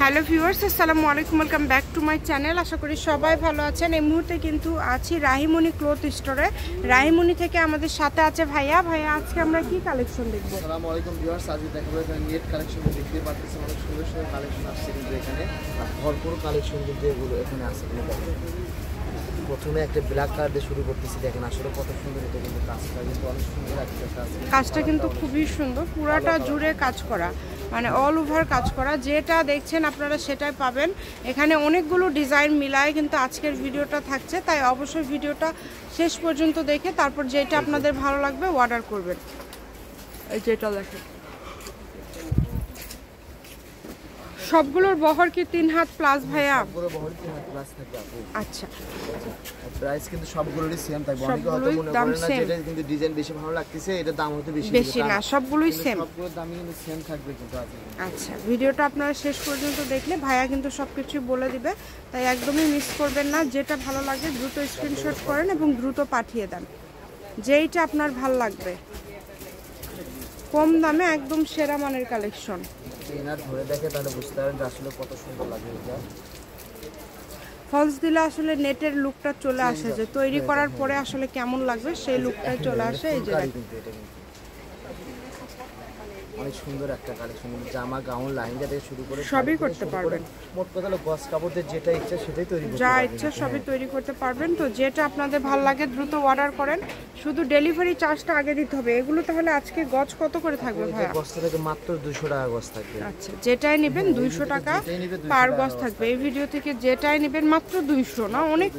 Hello viewers, আসসালামু আলাইকুম, welcome back to my channel. আশা করি সবাই ভালো আছেন। এই মুহূর্তে কিন্তু আছি রাহিমণি ক্লথ স্টোরে। রাহিমণি থেকে আমাদের সাথে আছে ভাইয়া। আজকে আমরা কি কালেকশন দেখবো? আসসালামু আলাইকুম ভিউয়ার্স, আজকে দেখাবো এখানে নেট কালেকশন দেখতে পাচ্ছেন। অনেক সুন্দর সুন্দর কালেকশন আসছে কিন্তু এখানে ভরপুর কালেকশন কিন্তু এগুলো এখানে আছে। প্রথমে একটা ব্ল্যাক কালার দিয়ে শুরু করতেছি, দেখেন আসলে কত সুন্দর। এটা কিন্তু কাজটা কিন্তু অনেক সুন্দর একটা কাজ, কাজটা কিন্তু খুবই সুন্দর, পুরাটা জুড়ে কাজ করা, মানে অল ওভার কাজ করা। যেটা দেখছেন আপনারা সেটাই পাবেন। এখানে অনেকগুলো ডিজাইন মিলায় কিন্তু আজকের ভিডিওটা থাকছে, তাই অবশ্যই ভিডিওটা শেষ পর্যন্ত দেখে তারপর যেটা আপনাদের ভালো লাগবে অর্ডার করবেন। এই যেটা দেখেন, সবগুলোর বহর কি 3 হাত প্লাস ভাইয়া? সবগুলোর বহর 3 হাত প্লাস থাকবে আপু। আচ্ছা, প্রাইস কিন্তু সবগুলোরই সেম থাকবে। অনেকে হয়তো মনে করেন না যে এটা কিন্তু ডিজাইন বেশি ভালো লাগতেছে, এটা দাম হয়তো বেশি না, সবগুলোই সেম, সবগুলোর দামই কিন্তু সেম থাকবে কিন্তু আছে। আচ্ছা, ভিডিওটা আপনারা শেষ পর্যন্ত দেখলে ভাইয়া কিন্তু সবকিছু বলে দিবে, তাই একদমই মিস করবেন না। যেটা ভালো লাগে দ্রুত স্ক্রিনশট করেন এবং দ্রুত পাঠিয়ে দেন, যেইটা আপনার ভালো লাগবে। কম দামে একদম সেরা মানের কালেকশন। এনার ধরে দেখে তাহলে বুঝতে পারবেন যে আসলে কত সুন্দর লাগে। এটা ফলস দিলে আসলে নেটের লুকটা চলে আসে, যে তৈরি করার পরে আসলে কেমন লাগবে সেই লুকটাই চলে আসে। এই যে অনেক সুন্দর একটা কালেকশন, জামা গাউন লাইনটা থেকে শুরু করে সবই করতে পারবেন। মোট কথা হলো গস কাপড়ের যেটা ইচ্ছা সেটাই তৈরি করতে যা পারবেন, ইচ্ছা সবই তৈরি করতে পারবেন। তো যেটা আপনাদের ভালো লাগে দ্রুত অর্ডার করেন, শুধু ডেলিভারি চার্জটা আগে দিতে হবে। এগুলো তাহলে আজকে গজ কত করে থাকবে ভাইয়া? গসটা থেকে মাত্র 200 টাকা গস থাকবে। আচ্ছা, যেটাই নেবেন 200 টাকা পার গজ থাকবে। এই ভিডিও থেকে যেটাই নেবেন মাত্র 200, না অনেক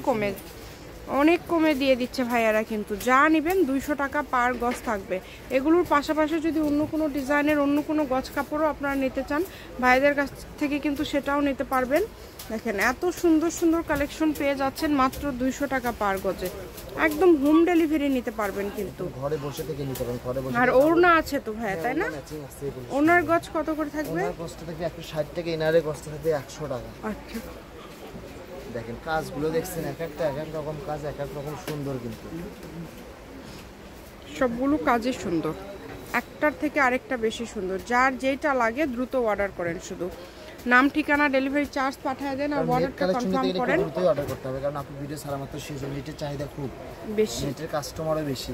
কমে দিয়ে দিচ্ছে ভাইয়ারা, কিন্তু যা নেবেন 200 টাকা পার গজ থাকবে। এগুলোর পাশাপাশি যদি অন্য কোনো ডিজাইনের অন্য কোনো গজ কাপড়ও আপনারা নিতে চান ভাইদের কাছ থেকে কিন্তু সেটাও নিতে পারবেন। দেখেন এত সুন্দর সুন্দর কালেকশন পেয়ে যাচ্ছেন মাত্র 200 টাকা পার গজে। একদম হোম ডেলিভারি নিতে পারবেন কিন্তু ঘরে বসে থেকে নিতে পারেন, ঘরে বসে। আর ওড়না আছে তো ভাইয়া, তাই না? ওনার গজ কত করে থাকবে? ওনার গজটা থেকে 160 টাকা, ইনারের গজটা থেকে 100 টাকা। আচ্ছা, দেখেন কাজগুলো দেখছেন, এক এক রকম কাজ, এক এক রকম সুন্দর, কিন্তু সবগুলো কাজই সুন্দর, একটার থেকে আরেকটা বেশি সুন্দর। যার যেটা লাগে দ্রুত অর্ডার করেন, শুধু নাম ঠিকানা ডেলিভারি চার্জ পাঠিয়ে দেন আর অর্ডারটা কনফার্ম করেন। দ্রুতই অর্ডার করতে হবে, কারণ আপনি ভিডিও ছাড়া মাত্র শেষ হবে। নেটের চাহিদা খুব বেশি, নেটের কাস্টমারও বেশি।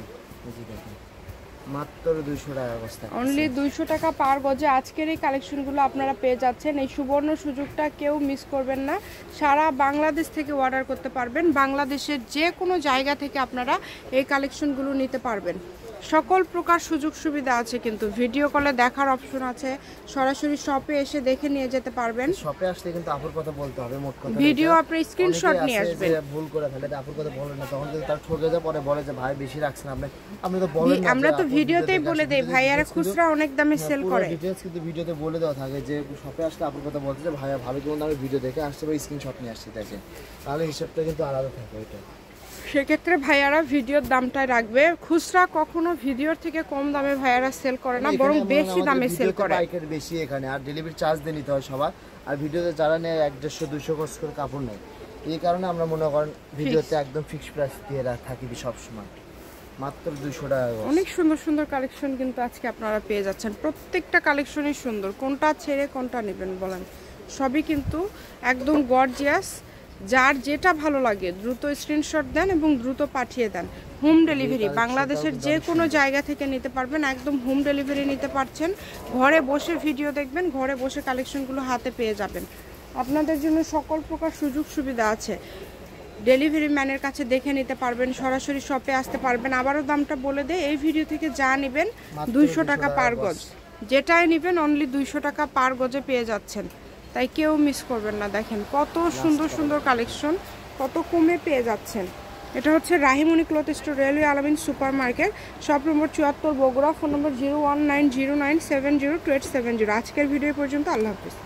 মাত্র 200 টাকা অবস্থা, অনলি 200 টাকা পার গজে আজকের এই কালেকশনগুলো আপনারা পেয়ে যাচ্ছেন। এই সুবর্ণ সুযোগটা কেউ মিস করবেন না। সারা বাংলাদেশ থেকে অর্ডার করতে পারবেন, বাংলাদেশের যে কোনো জায়গা থেকে আপনারা এই কালেকশনগুলো নিতে পারবেন। সকল প্রকার সুযোগ সুবিধা আছে, কিন্তু ভিডিও কলে দেখার অপশন আছে, সরাসরি শপে এসে দেখে নিয়ে যেতে পারবেন। শপে আসলে কিন্তু আপুর কথা বলতে হবে, মোট কথা ভিডিও আপনি স্ক্রিনশট নিয়ে আসবেন। ভুল করে ফেলে আপুর কথা বলেন না, তখন যদি তার ঠকে যায় পরে বলে যে ভাই বেশি রাখছেন আপনি তো বলেন না। আমরা তো ভিডিওতেই বলে দেই ভাইয়ারা খুচরা অনেক দামে সেল করে। ডিটেইলস কিন্তু ভিডিওতে বলে দেওয়া থাকে যে শপে আসলে আপুর কথা বলতে যে ভাইয়া ভালো কেমন আমি ভিডিও দেখে আসছে বা স্ক্রিনশট নিয়ে আসছি, দেখেন তাহলে হিসাবটা কিন্তু আলাদা থাকে। এটা সেক্ষেত্রে ভাইয়ারা ভিডিওর দামটাই রাখবে। খুচরা কখনো ভিডিওর থেকে কম দামে ভাইয়ারা সেল করে না, বরং বেশি দামে সেল করে। পাইকারি বেশি এখানে, আর ডেলিভারি চার্জ দিয়ে নিতে হয় সবার। আর ভিডিওতে যারা নেয় 150-200 গজ করে কাপড় নেয়, এই কারণে আমরা মনে করেন ভিডিওতে একদম ফিক্সড প্রাইস দিয়ে থাকি সবসময়, মাত্র 200 টাকা। অনেক সুন্দর সুন্দর কালেকশন কিন্তু আজকে আপনারা পেয়ে যাচ্ছেন। প্রত্যেকটা কালেকশনই সুন্দর, কোনটা ছেড়ে কোনটা নেবেন বলেন? সবই কিন্তু একদম গর্জিয়াস। যার যেটা ভালো লাগে দ্রুত স্ক্রিনশট দেন এবং দ্রুত পাঠিয়ে দেন। হোম ডেলিভারি বাংলাদেশের যে কোনো জায়গা থেকে নিতে পারবেন, একদম হোম ডেলিভারি নিতে পারছেন। ঘরে বসে ভিডিও দেখবেন, ঘরে বসে কালেকশনগুলো হাতে পেয়ে যাবেন। আপনাদের জন্য সকল প্রকার সুযোগ সুবিধা আছে। ডেলিভারি ম্যানের কাছে দেখে নিতে পারবেন, সরাসরি শপে আসতে পারবেন। আবারও দামটা বলে দেয়, এই ভিডিও থেকে যা নেবেন 200 টাকা পার গজ, যেটাই নেবেন অনলি 200 টাকা পার গজে পেয়ে যাচ্ছেন, তাই কেউ মিস করবেন না। দেখেন কত সুন্দর সুন্দর কালেকশন, কত কমে পেয়ে যাচ্ছেন। এটা হচ্ছে রাহিমণি ক্লথ স্টোর, রেলওয়ে আলামিন super market, shop number 74, Bogura. Phone নম্বর 0190970280। আজকের ভিডিও পর্যন্ত, আল্লাহ হাফিজ।